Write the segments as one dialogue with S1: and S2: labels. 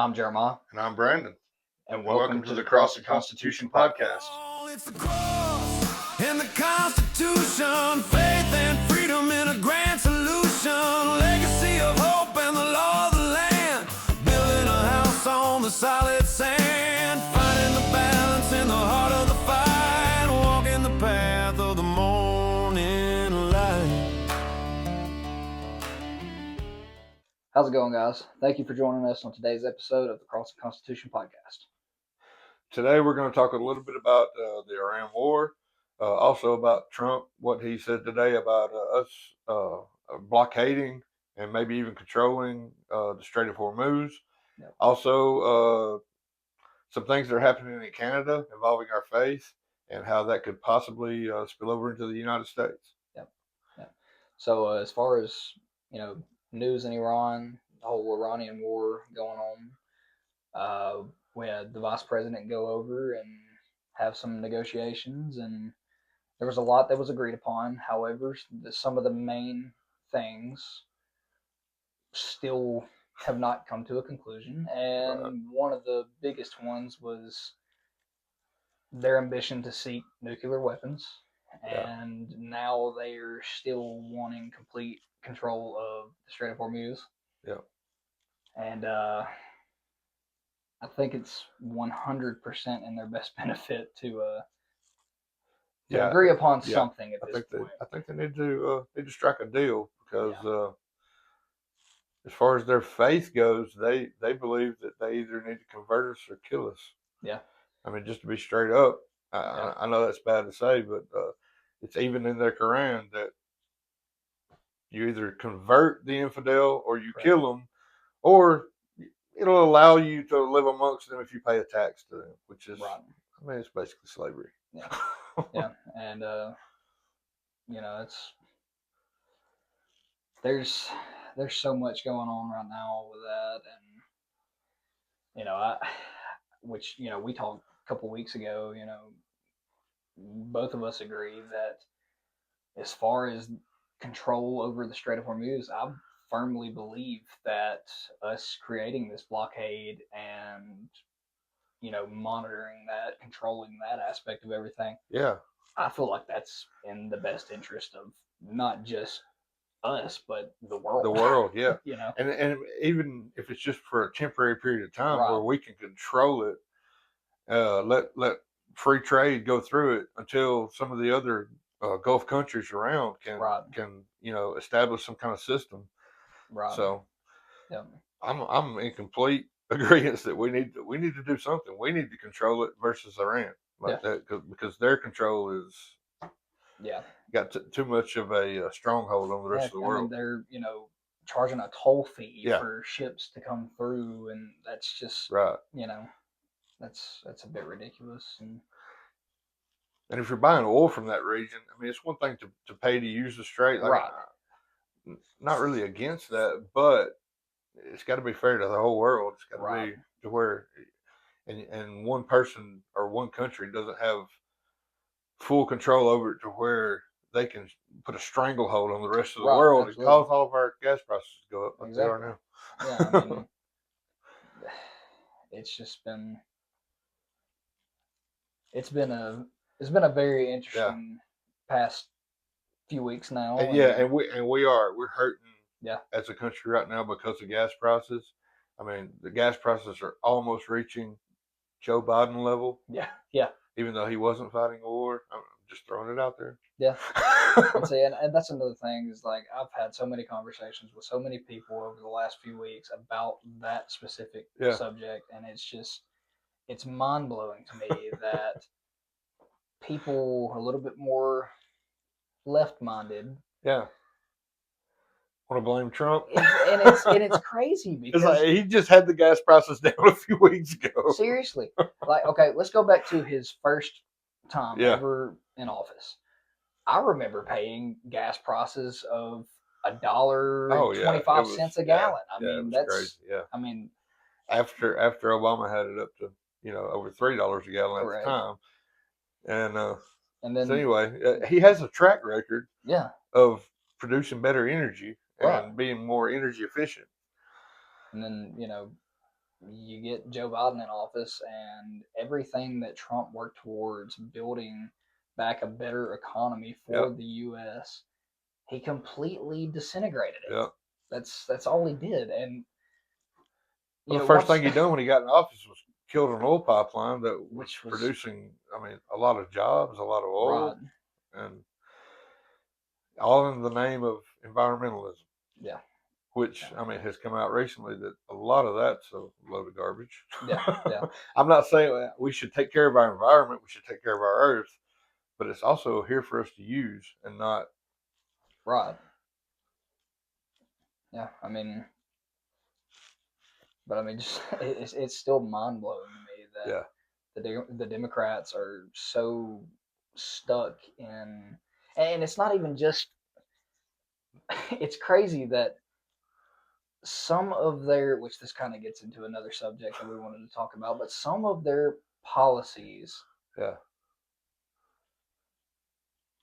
S1: I'm Jeremiah,
S2: And I'm Brandon.
S1: and
S2: And welcome to the Cross the Constitution podcast.
S3: It's the cross and the Constitution, faith and freedom in a grand solution, legacy of hope and the law of the land, building a house on the solid sand, finding the balance in the heart of the fight, walking the path of the morning light.
S1: How's it going, guys? Thank you for joining us on today's episode of the Cross the Constitution podcast.
S2: Today we're going to talk a little bit about the Iran war, also about Trump, what he said today about us blockading and maybe even controlling the Strait of Hormuz.
S1: Yep.
S2: Also, some things that are happening in Canada involving our faith and how that could possibly spill over into the United States.
S1: Yep. So as far as, news in Iran, the whole Iranian war going on, we had the vice president go over and have some negotiations, and there was a lot that was agreed upon. However, some of the main things still have not come to a conclusion, and one of the biggest ones was their ambition to seek nuclear weapons, and now they're still wanting complete control of the Strait of Hormuz.
S2: Yeah.
S1: And I think it's 100% in their best benefit to agree upon something at this point.
S2: I think they need to strike a deal because as far as their faith goes, they believe that they either need to convert us or kill us.
S1: Yeah.
S2: I mean, just to be straight up, I know that's bad to say, but it's even in their Quran that you either convert the infidel or you kill them, or it'll allow you to live amongst them if you pay a tax to them, which is, I mean, it's basically slavery.
S1: Yeah. Yeah. And, there's so much going on right now with that. And, we talked a couple weeks ago, both of us agree that as far as control over the Strait of Hormuz, I firmly believe that us creating this blockade and, monitoring that, controlling that aspect of everything.
S2: Yeah.
S1: I feel like that's in the best interest of not just us, but the world.
S2: The world, yeah.
S1: And
S2: even if it's just for a temporary period of time where we can control it, let free trade go through it until some of the other Gulf countries around can establish some kind of system.
S1: Right.
S2: So, I'm in complete agreement that we need to do something. We need to control it versus Iran that because their control is got too much of a stronghold on the rest of the world.
S1: They're charging a toll fee for ships to come through, and that's just that's a bit ridiculous.
S2: And if you're buying oil from that region, I mean, it's one thing to pay to use the strait. Not really against that, but it's got to be fair to the whole world. It's got to be to where, and one person or one country doesn't have full control over it to where they can put a stranglehold on the rest of the world and cause all of our gas prices to go up like they are now.
S1: Yeah, I mean, it's been a very interesting past few weeks now.
S2: And we're hurting as a country right now because of gas prices. I mean, the gas prices are almost reaching Joe Biden level.
S1: Yeah.
S2: Even though he wasn't fighting a war, I'm just throwing it out there.
S1: Yeah. And that's another thing is like I've had so many conversations with so many people over the last few weeks about that specific subject, and it's mind blowing to me that people a little bit more left minded.
S2: Yeah. Want to blame Trump?
S1: And it's crazy because
S2: it's like he just had the gas prices down a few weeks ago.
S1: Seriously. Like, okay, let's go back to his first time ever in office. I remember paying gas prices of $1.25 a gallon. I mean, that's crazy. Yeah. I mean,
S2: after Obama had it up to over $3 a gallon at the time, and then so anyway, he has a track record of producing better energy and being more energy efficient.
S1: And then you get Joe Biden in office, and everything that Trump worked towards building back a better economy for
S2: Yep.
S1: the U.S., he completely disintegrated it.
S2: Yep.
S1: That's all he did, and
S2: Well, the first thing he done when he got in office was killed an oil pipeline that was
S1: Which was-
S2: producing, I mean, a lot of jobs, a lot of oil,
S1: right,
S2: and all in the name of environmentalism.
S1: Yeah.
S2: Which, I mean, has come out recently that a lot of that's a load of garbage.
S1: Yeah.
S2: I'm not saying we should take care of our environment, we should take care of our earth, but it's also here for us to use and not.
S1: Right. Yeah, I mean, but I mean, just it's still mind blowing to me that the Democrats are so stuck in, and it's not even just. It's crazy that some of their, which this kind of gets into another subject that we wanted to talk about, but some of their policies,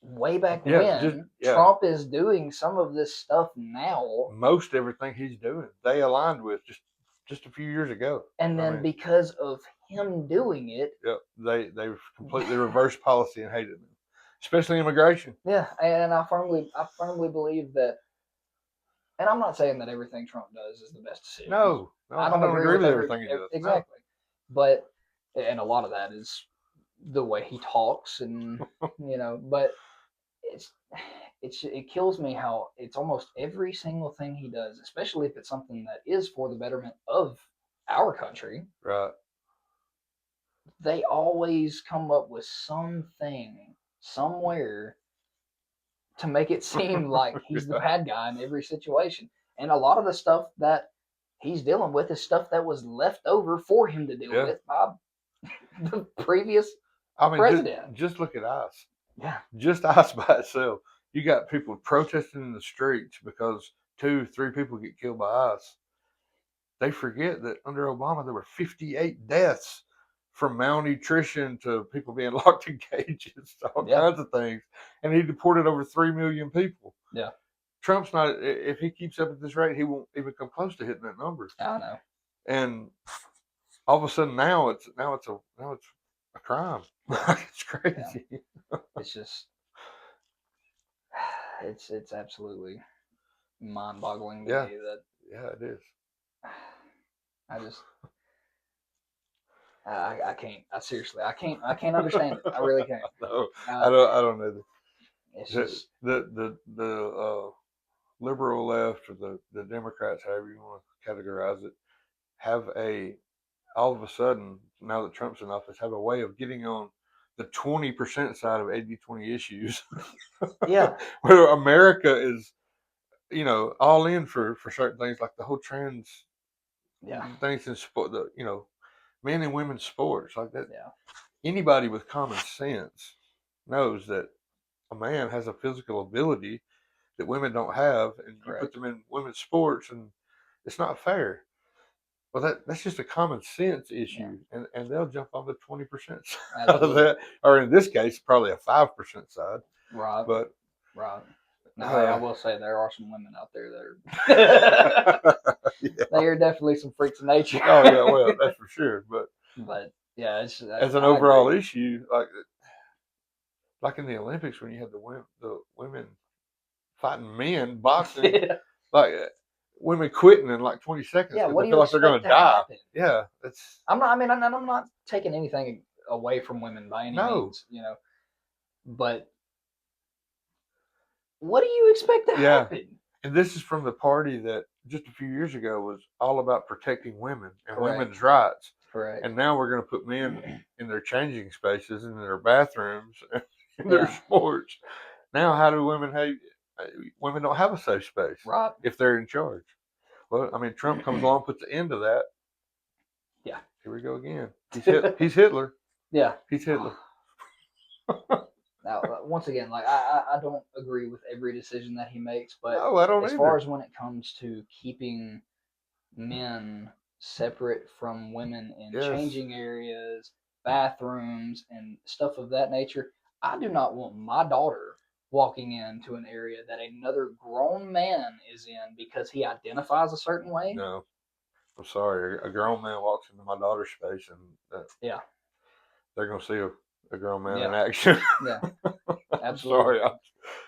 S1: way back when, Trump is doing some of this stuff now.
S2: Most everything he's doing, they aligned with just a few years ago.
S1: And then because of him doing it,
S2: they completely reversed policy and hated him, especially immigration.
S1: Yeah, and I firmly believe that. And I'm not saying that everything Trump does is the best decision.
S2: No, I don't agree with everything he does.
S1: Exactly, but and a lot of that is the way he talks, and but it kills me how it's almost every single thing he does, especially if it's something that is for the betterment of our country.
S2: Right.
S1: They always come up with something somewhere to make it seem like he's the bad guy in every situation. And a lot of the stuff that he's dealing with is stuff that was left over for him to deal with by the previous president.
S2: Just look at ICE.
S1: Yeah.
S2: Just ICE by itself. You got people protesting in the streets because 2-3 people get killed by ICE. They forget that under Obama there were 58 deaths from malnutrition to people being locked in cages, all kinds of things. And he deported over 3 million people.
S1: Yeah.
S2: Trump's not, if he keeps up at this rate, he won't even come close to hitting that number.
S1: I know.
S2: And all of a sudden now it's a crime. It's crazy.
S1: Yeah. It's just, it's absolutely mind-boggling to me that.
S2: Yeah, it is.
S1: I can't. I can't understand it. I really can't.
S2: No, I don't either.
S1: It's just
S2: the liberal left or the Democrats, however you want to categorize it, have all of a sudden, now that Trump's in office, have a way of getting on the 20% side of 80-20 issues.
S1: Yeah.
S2: Where America is, all in for certain things like the whole trans things in sport, men and women's sports like that.
S1: Yeah.
S2: Anybody with common sense knows that a man has a physical ability that women don't have, and you put them in women's sports, and it's not fair. Well, that's just a common sense issue, and they'll jump on the 20% side of that, or in this case, probably a 5% side.
S1: Right.
S2: But
S1: now, I will say there are some women out there that are they are definitely some freaks of nature.
S2: Oh yeah, well that's for sure. But
S1: yeah, it's
S2: as an overall issue, like in the Olympics when you had the women fighting men boxing, like women quitting in like 20 seconds.
S1: Yeah, what
S2: they
S1: do
S2: feel
S1: you
S2: like they're going to die.
S1: Happen?
S2: Yeah, it's.
S1: I'm not taking anything away from women by any means, but. What do you expect to happen?
S2: And this is from the party that just a few years ago was all about protecting women and women's rights.
S1: Correct.
S2: And now we're going to put men in their changing spaces, in their bathrooms, in their sports. Now, how do women have? Women don't have a safe space,
S1: right?
S2: If they're in charge. Well, I mean, Trump comes along, puts an end to that.
S1: Yeah.
S2: Here we go again. He's Hitler.
S1: Yeah.
S2: He's Hitler.
S1: Now, once again, like I don't agree with every decision that he makes, but
S2: no, I don't
S1: as far as when it comes to keeping men separate from women in changing areas, bathrooms, and stuff of that nature, I do not want my daughter walking into an area that another grown man is in because he identifies a certain way.
S2: No. I'm sorry, a grown man walks into my daughter's space, and
S1: Yeah.
S2: they're gonna see a grown man in
S1: Yeah.
S2: action.
S1: Yeah.
S2: I'm
S1: Absolutely.
S2: sorry.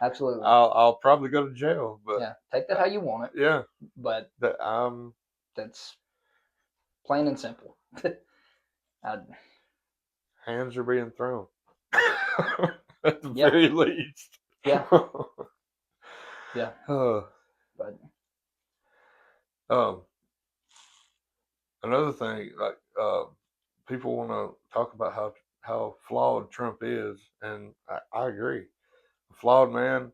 S1: Absolutely.
S2: I'll probably go to jail, but
S1: Yeah. Take that how you want it,
S2: yeah,
S1: but
S2: that
S1: that's plain and simple.
S2: hands are being thrown at the
S1: Yeah.
S2: very least.
S1: Yeah. Yeah.
S2: Uh,
S1: But
S2: um, another thing, like people want to talk about how flawed Trump is, and I agree. A flawed man,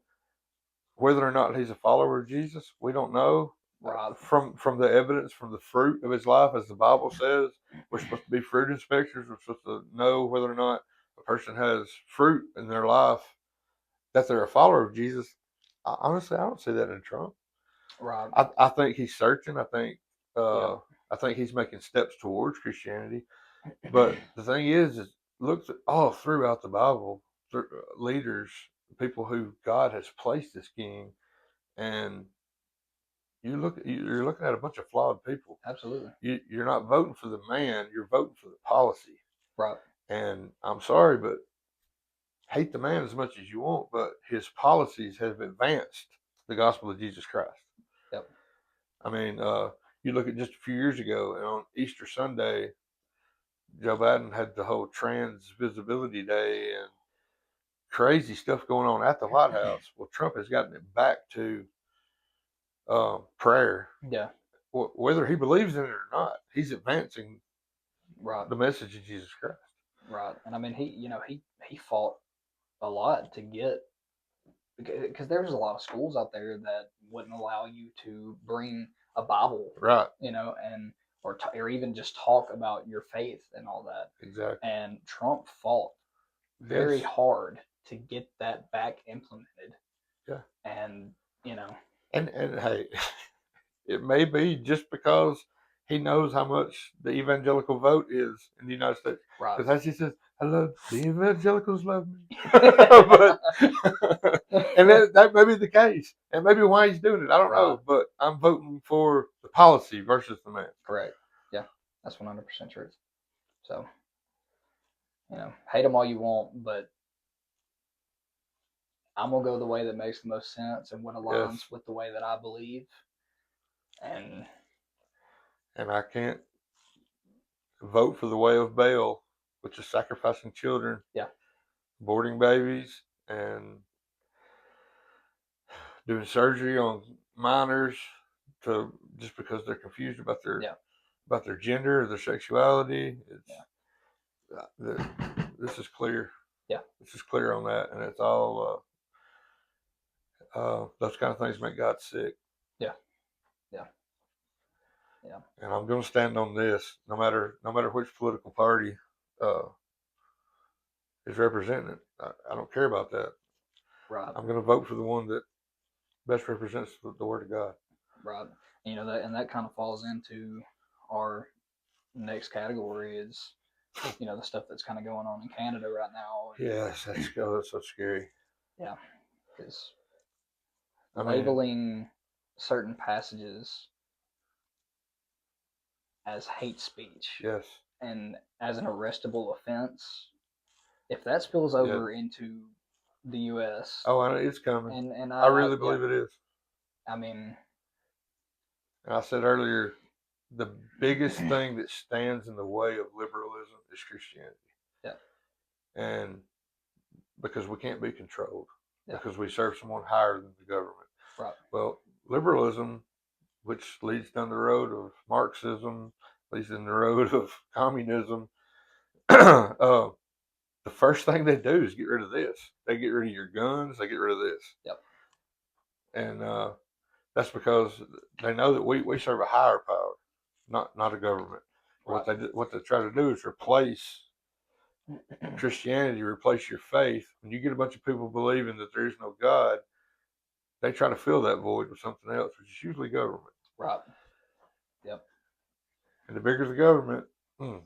S2: whether or not he's a follower of Jesus, we don't know.
S1: Rob.
S2: From the evidence, from the fruit of his life, as the Bible says, we're supposed to be fruit inspectors. We're supposed to know whether or not a person has fruit in their life, that they're a follower of Jesus. Honestly, I don't see that in Trump.
S1: Rob.
S2: I think he's searching.
S1: Yeah.
S2: I think he's making steps towards Christianity. But the thing is look all throughout the Bible, leaders, people who God has placed as king, and you're looking at a bunch of flawed people.
S1: Absolutely.
S2: You're not voting for the man, you're voting for the policy.
S1: Right.
S2: And I'm sorry, but hate the man as much as you want, but his policies have advanced the gospel of Jesus Christ.
S1: Yep.
S2: I mean, you look at just a few years ago, and on Easter Sunday, Joe Biden had the whole trans visibility day and crazy stuff going on at the White House. Well, Trump has gotten it back to prayer.
S1: Yeah.
S2: Whether he believes in it or not, he's advancing
S1: Right.
S2: the message of Jesus Christ.
S1: Right. And I mean, he fought a lot to get, because there's a lot of schools out there that wouldn't allow you to bring a Bible,
S2: Right.
S1: and or even just talk about your faith and all that.
S2: Exactly.
S1: And Trump fought very hard to get that back implemented.
S2: Yeah.
S1: And
S2: and hey, it may be just because he knows how much the evangelical vote is in the United States.
S1: Right.
S2: Because as he says, I love the evangelicals love me. But and that may be the case. And maybe why he's doing it. I don't know. But I'm voting for the policy versus the man.
S1: Correct. Yeah. That's 100% true. So, hate them all you want, but I'm going to go the way that makes the most sense and what aligns with the way that I believe. And
S2: I can't vote for the way of Baal, which is sacrificing children, aborting babies, and doing surgery on minors just because they're confused about their gender or their sexuality. This is clear.
S1: Yeah,
S2: this is clear on that, and it's all those kind of things make God sick. Yeah. And I'm going to stand on this, no matter which political party is representing it. I don't care about that.
S1: Right.
S2: I'm going to vote for the one that best represents the Word of God.
S1: Right. That kind of falls into our next category is, the stuff that's kind of going on in Canada right now.
S2: Yes, that's so scary.
S1: Yeah, because labeling certain passages as hate speech,
S2: yes,
S1: and as an arrestable offense, if that spills over into the U.S.,
S2: it's coming,
S1: and
S2: I really believe it is.
S1: I mean,
S2: and I said earlier, the biggest thing that stands in the way of liberalism is Christianity.
S1: Yeah,
S2: and because we can't be controlled, because we serve someone higher than the government.
S1: Right.
S2: Well, liberalism, which leads down the road of Marxism, leads down the road of communism. The first thing they do is get rid of this. They get rid of your guns. They get rid of this.
S1: Yep.
S2: And that's because they know that we serve a higher power, not a government. Right. What they try to do is replace Christianity, replace your faith. When you get a bunch of people believing that there is no God, they try to fill that void with something else, which is usually government.
S1: Right. Yep.
S2: And the bigger the government, no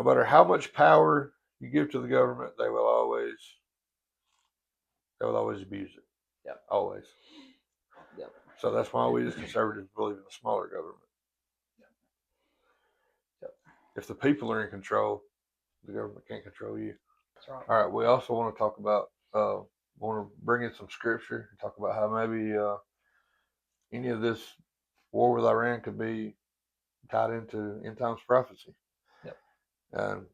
S2: matter how much power you give to the government, they will always abuse it.
S1: Yep.
S2: Always.
S1: Yep.
S2: So that's why we as conservatives believe in a smaller government. if the people are in control, the government can't control you.
S1: That's right.
S2: All right. We also want to talk about, want to bring in some scripture and talk about how maybe any of this war with Iran could be tied into end times prophecy.
S1: Yep.
S2: And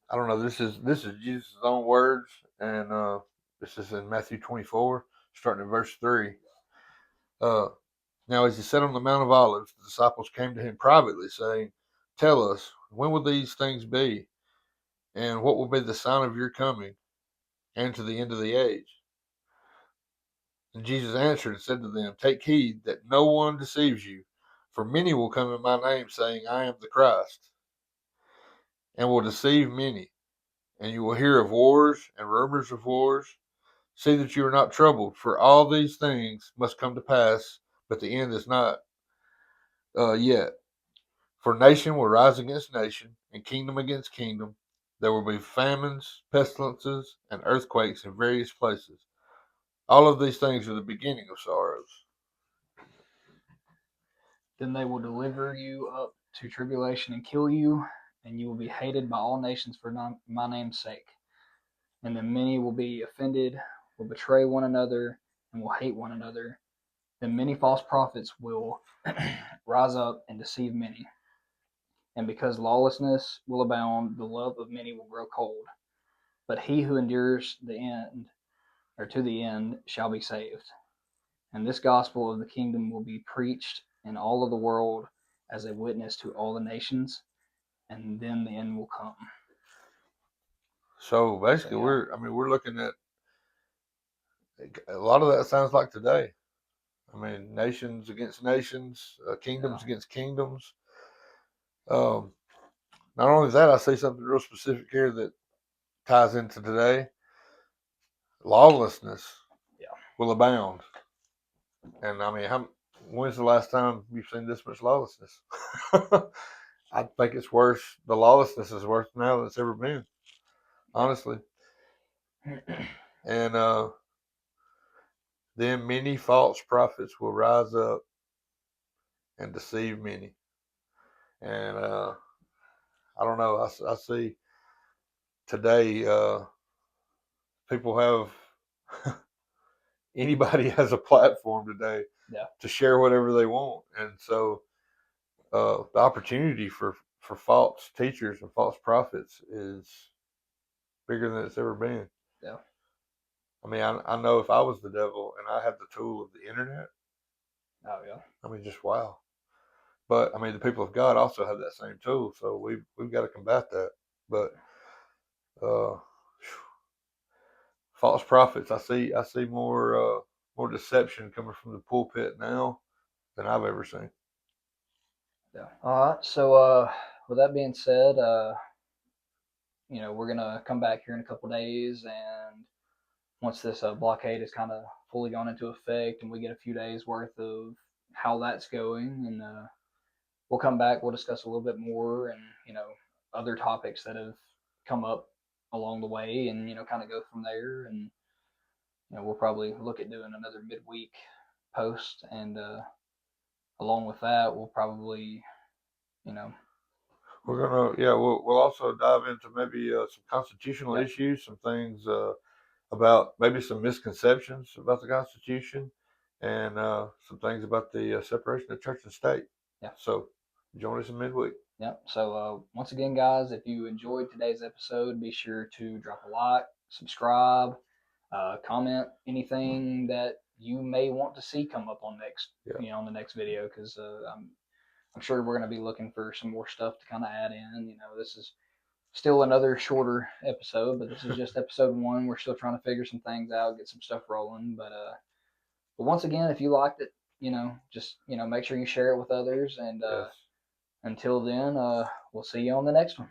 S2: I don't know. This is Jesus' own words, and this is in Matthew 24, starting in verse 3. Now, as he sat on the Mount of Olives, the disciples came to him privately, saying, "Tell us, when will these things be? And what will be the sign of your coming and to the end of the age?" And Jesus answered and said to them, "Take heed that no one deceives you, for many will come in my name, saying, I am the Christ, and will deceive many. And you will hear of wars and rumors of wars. See that you are not troubled, for all these things must come to pass, but the end is not yet. For nation will rise against nation, and kingdom against kingdom. There will be famines, pestilences, and earthquakes in various places. All of these things are the beginning of sorrows."
S1: Then they will deliver you up to tribulation and kill you, and you will be hated by all nations for my name's sake. And then many will be offended, will betray one another, and will hate one another. Then many false prophets will rise up and deceive many. And because lawlessness will abound, the love of many will grow cold. But he who endures the end, or to the end, shall be saved. And this gospel of the kingdom will be preached in all of the world as a witness to all the nations, and then the end will come.
S2: So basically, we're looking at a lot of that sounds like today. I mean, nations against nations, kingdoms against kingdoms. Not only that, I see something real specific here that ties into today. Lawlessness will abound. And I mean, when's the last time you've seen this much lawlessness? I think it's worse. The lawlessness is worse now than it's ever been, honestly. And then many false prophets will rise up and deceive many. And I don't know. I see today people have anybody has a platform today to share whatever they want, and so the opportunity for false teachers and false prophets is bigger than it's ever been.
S1: Yeah.
S2: I mean, I know if I was the devil and I had the tool of the internet.
S1: Oh yeah.
S2: I mean, just wow. But I mean, the people of God also have that same tool, so we've got to combat that. But false prophets, I see more deception coming from the pulpit now than I've ever seen.
S1: Yeah. All right. So with that being said, we're gonna come back here in a couple days, and once this blockade is kind of fully gone into effect, and we get a few days worth of how that's going, and we'll come back. We'll discuss a little bit more, and other topics that have come up along the way, and kind of go from there. And we'll probably look at doing another midweek post, and along with that, we'll probably
S2: we're gonna we'll also dive into maybe some constitutional issues, some things about maybe some misconceptions about the Constitution, and some things about the separation of church and state.
S1: Yeah.
S2: So join us in midweek.
S1: Yep. So once again, guys, if you enjoyed today's episode, be sure to drop a like, subscribe, comment anything that you may want to see come up on on the next video, because I'm sure we're going to be looking for some more stuff to kind of add in. This is still another shorter episode, but this is just episode 1. We're still trying to figure some things out, get some stuff rolling. But once again, if you liked it, just make sure you share it with others. And until then, we'll see you on the next one.